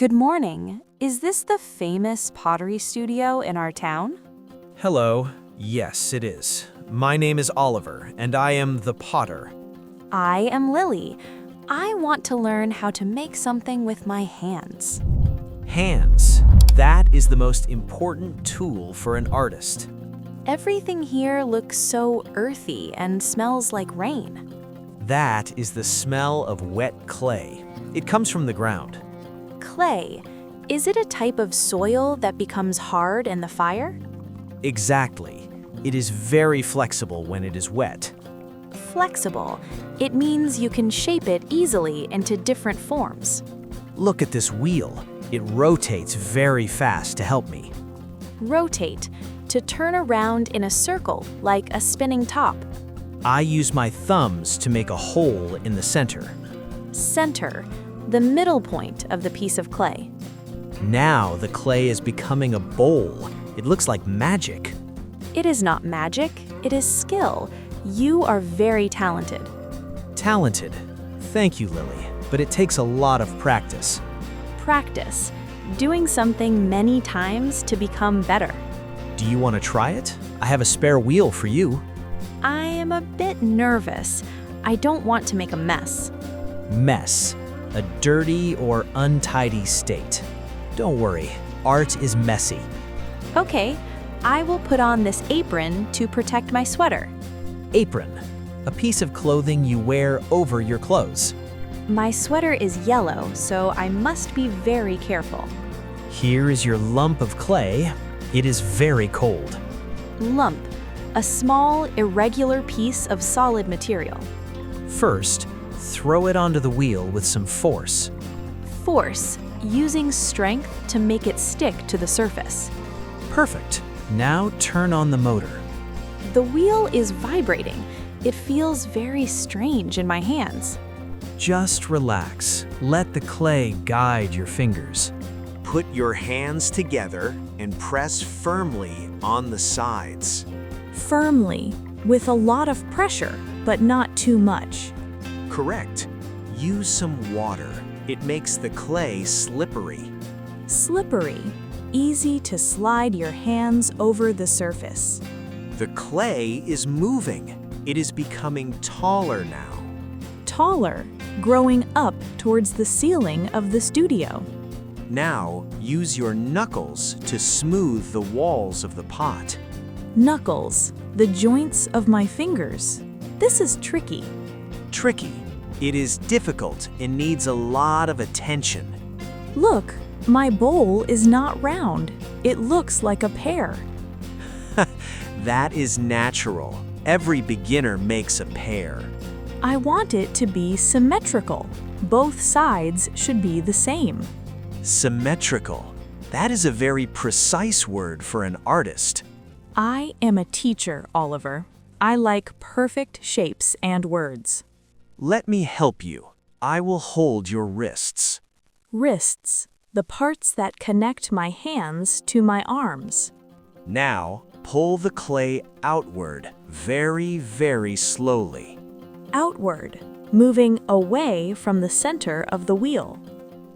Good morning. Is this the famous pottery studio in our town? Hello. Yes, it is. My name is Oliver, and I am the potter. I am Lily. I want to learn how to make something with my hands. Hands. That is the most important tool for an artist. Everything here looks so earthy and smells like rain. That is the smell of wet clay. It comes from the ground. Clay. Is it a type of soil that becomes hard in the fire? Exactly. It is very flexible when it is wet. Flexible. It means you can shape it easily into different forms. Look at this wheel. It rotates very fast to help me. Rotate. To turn around in a circle, like a spinning top. I use my thumbs to make a hole in the center. Center. The middle point of the piece of clay. Now the clay is becoming a bowl. It looks like magic. It is not magic, it is skill. You are very talented. Talented. Thank you, Lily, but it takes a lot of practice. Practice. Doing something many times to become better. Do you want to try it? I have a spare wheel for you. I am a bit nervous. I don't want to make a mess. Mess. A dirty or untidy state. Don't worry, art is messy. Okay, I will put on this apron to protect my sweater. Apron. A piece of clothing you wear over your clothes. My sweater is yellow, so I must be very careful. Here is your lump of clay. It is very cold. Lump. A small, irregular piece of solid material. First, throw it onto the wheel with some force. Force. Using strength to make it stick to the surface. Perfect. Now turn on the motor. The wheel is vibrating. It feels very strange in my hands. Just relax. Let the clay guide your fingers. Put your hands together and press firmly on the sides. Firmly, with a lot of pressure, but not too much. Correct. Use some water. It makes the clay slippery. Slippery, easy to slide your hands over the surface. The clay is moving. It is becoming taller now. Taller, growing up towards the ceiling of the studio. Now, use your knuckles to smooth the walls of the pot. Knuckles, the joints of my fingers. This is tricky. Tricky. It is difficult and needs a lot of attention. Look, my bowl is not round. It looks like a pear. That is natural. Every beginner makes a pear. I want it to be symmetrical. Both sides should be the same. Symmetrical. That is a very precise word for an artist. I am a teacher, Oliver. I like perfect shapes and words. Let me help you. I will hold your wrists. Wrists, the parts that connect my hands to my arms. Now, pull the clay outward, very, very slowly. Outward, moving away from the center of the wheel.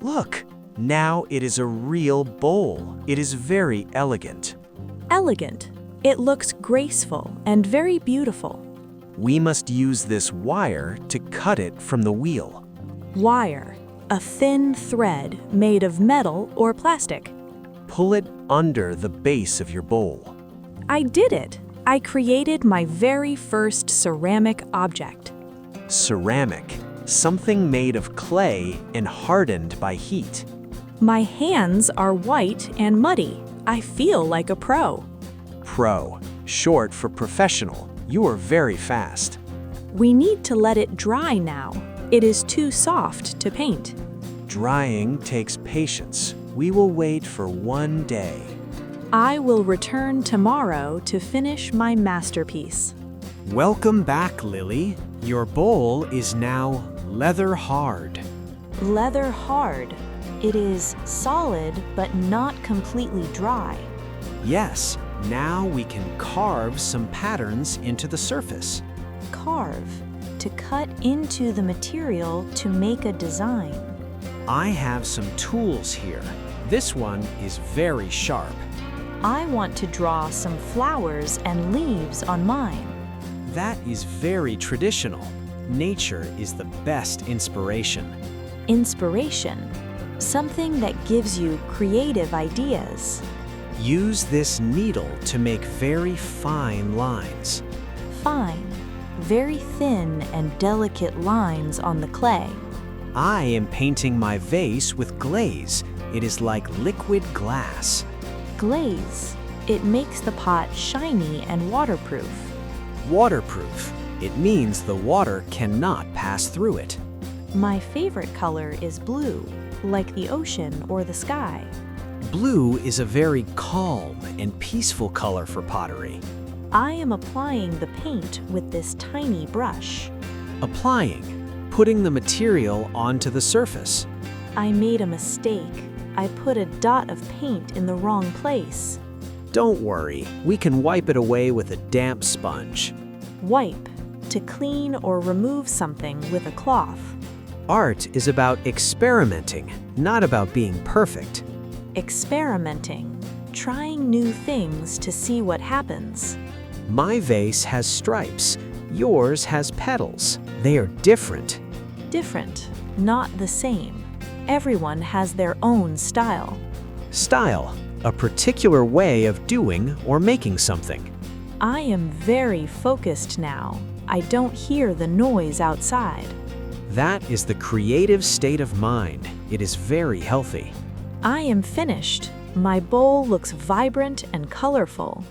Look, now it is a real bowl. It is very elegant. Elegant. It looks graceful and very beautiful. We must use this wire to cut it from the wheel. Wire, a thin thread made of metal or plastic. Pull it under the base of your bowl. I did it. I created my very first ceramic object. Ceramic, something made of clay and hardened by heat. My hands are white and muddy. I feel like a pro. Pro, short for professional. You are very fast. We need to let it dry now. It is too soft to paint. Drying takes patience. We will wait for one day. I will return tomorrow to finish my masterpiece. Welcome back, Lily. Your bowl is now leather hard. Leather hard. It is solid but not completely dry. Yes, now we can carve some patterns into the surface. Carve. To cut into the material to make a design. I have some tools here. This one is very sharp. I want to draw some flowers and leaves on mine. That is very traditional. Nature is the best inspiration. Inspiration, something that gives you creative ideas. Use this needle to make very fine lines. Fine, very thin and delicate lines on the clay. I am painting my vase with glaze. It is like liquid glass. Glaze, it makes the pot shiny and waterproof. Waterproof. It means the water cannot pass through it. My favorite color is blue, like the ocean or the sky. Blue is a very calm and peaceful color for pottery. I am applying the paint with this tiny brush. Applying, putting the material onto the surface. I made a mistake. I put a dot of paint in the wrong place. Don't worry, we can wipe it away with a damp sponge. Wipe, to clean or remove something with a cloth. Art is about experimenting, not about being perfect. Experimenting, trying new things to see what happens. My vase has stripes. Yours has petals. They are different. Different, not the same. Everyone has their own style. Style, a particular way of doing or making something. I am very focused now. I don't hear the noise outside. That is the creative state of mind. It is very healthy. I am finished. My bowl looks vibrant and colorful.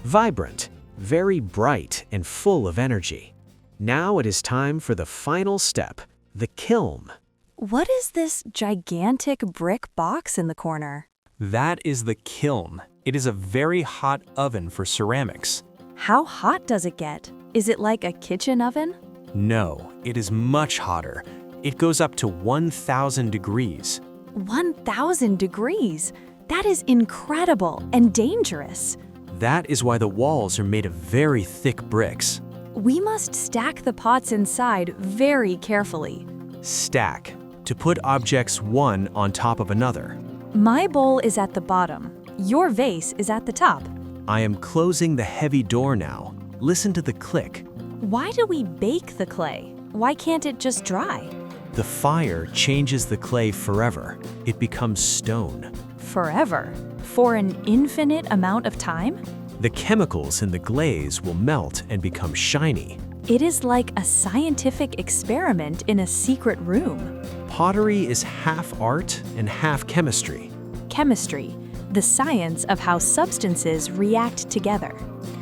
Vibrant, very bright and full of energy. Now it is time for the final step, the kiln. What is this gigantic brick box in the corner? That is the kiln. It is a very hot oven for ceramics. How hot does it get? Is it like a kitchen oven? No, it is much hotter. It goes up to 1,000 degrees. 1,000 degrees? That is incredible and dangerous. That is why the walls are made of very thick bricks. We must stack the pots inside very carefully. Stack, to put objects one on top of another. My bowl is at the bottom. Your vase is at the top. I am closing the heavy door now. Listen to the click. Why do we bake the clay? Why can't it just dry? The fire changes the clay forever. It becomes stone. Forever? For an infinite amount of time? The chemicals in the glaze will melt and become shiny. It is like a scientific experiment in a secret room. Pottery is half art and half chemistry. Chemistry, the science of how substances react together.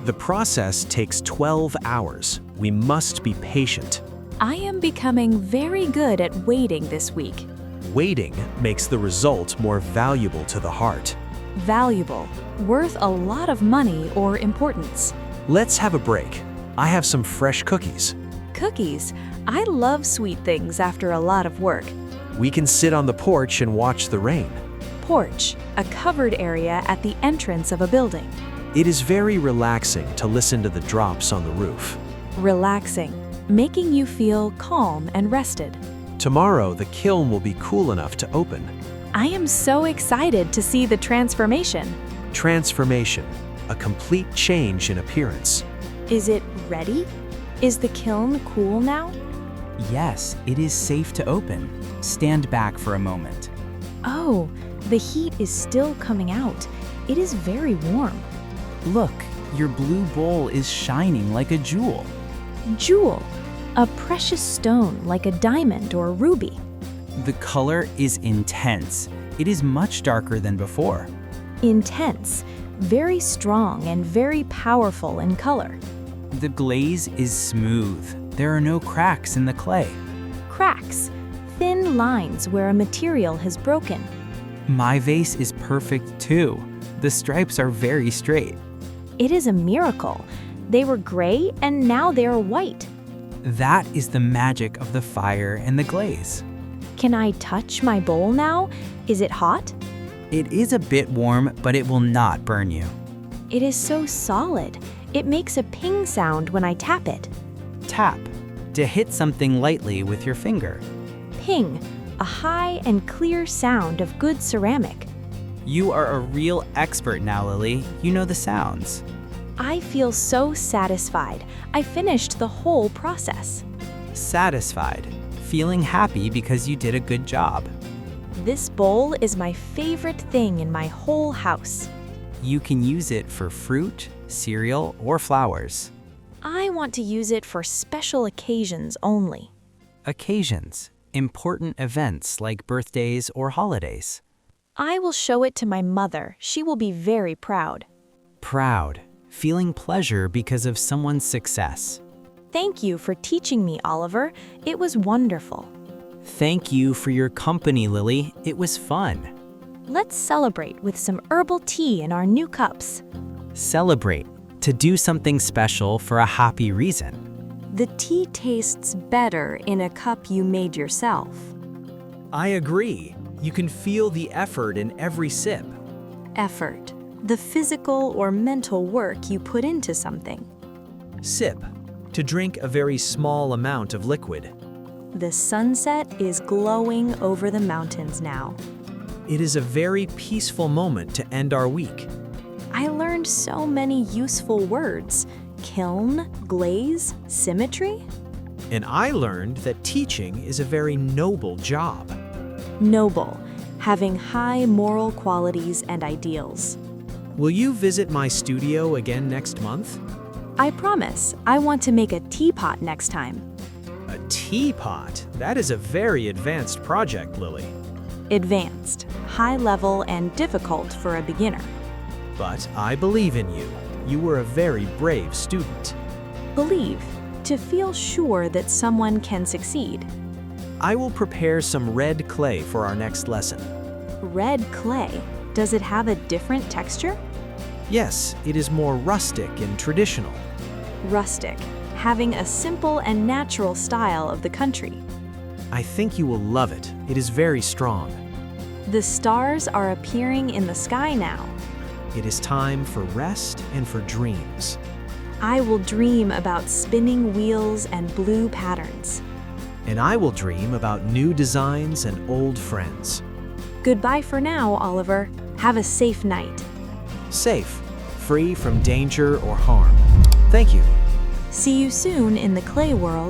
The process takes 12 hours. We must be patient. I am becoming very good at waiting this week. Waiting makes the result more valuable to the heart. Valuable, worth a lot of money or importance. Let's have a break. I have some fresh cookies. Cookies. I love sweet things after a lot of work. We can sit on the porch and watch the rain. Porch, a covered area at the entrance of a building. It is very relaxing to listen to the drops on the roof. Relaxing, making you feel calm and rested. Tomorrow, the kiln will be cool enough to open. I am so excited to see the transformation. Transformation, a complete change in appearance. Is it ready? Is the kiln cool now? Yes, it is safe to open. Stand back for a moment. Oh, the heat is still coming out. It is very warm. Look, your blue bowl is shining like a jewel. Jewel, a precious stone like a diamond or a ruby. The color is intense. It is much darker than before. Intense, very strong and very powerful in color. The glaze is smooth. There are no cracks in the clay. Cracks, thin lines where a material has broken. My vase is perfect too. The stripes are very straight. It is a miracle. They were gray and now they are white. That is the magic of the fire and the glaze. Can I touch my bowl now? Is it hot? It is a bit warm, but it will not burn you. It is so solid. It makes a ping sound when I tap it. Tap, to hit something lightly with your finger. Ping, a high and clear sound of good ceramic. You are a real expert now, Lily. You know the sounds. I feel so satisfied. I finished the whole process. Satisfied. Feeling happy because you did a good job. This bowl is my favorite thing in my whole house. You can use it for fruit, cereal, or flowers. I want to use it for special occasions only. Occasions. Important events like birthdays or holidays. I will show it to my mother. She will be very proud. Proud. Feeling pleasure because of someone's success. Thank you for teaching me, Oliver. It was wonderful. Thank you for your company, Lily. It was fun. Let's celebrate with some herbal tea in our new cups. Celebrate. To do something special for a happy reason. The tea tastes better in a cup you made yourself. I agree. You can feel the effort in every sip. Effort. The physical or mental work you put into something. Sip. To drink a very small amount of liquid. The sunset is glowing over the mountains now. It is a very peaceful moment to end our week. I learned so many useful words. Kiln, glaze, symmetry. And I learned that teaching is a very noble job. Noble, having high moral qualities and ideals. Will you visit my studio again next month? I promise. I want to make a teapot next time. A teapot? That is a very advanced project, Lily. Advanced, high level, and difficult for a beginner. But I believe in you. You were a very brave student. Believe, to feel sure that someone can succeed. I will prepare some red clay for our next lesson. Red clay, does it have a different texture? Yes, it is more rustic and traditional. Rustic, having a simple and natural style of the country. I think you will love it. It is very strong. The stars are appearing in the sky now. It is time for rest and for dreams. I will dream about spinning wheels and blue patterns. And I will dream about new designs and old friends. Goodbye for now, Oliver. Have a safe night. Safe, free from danger or harm. Thank you. See you soon in the clay world.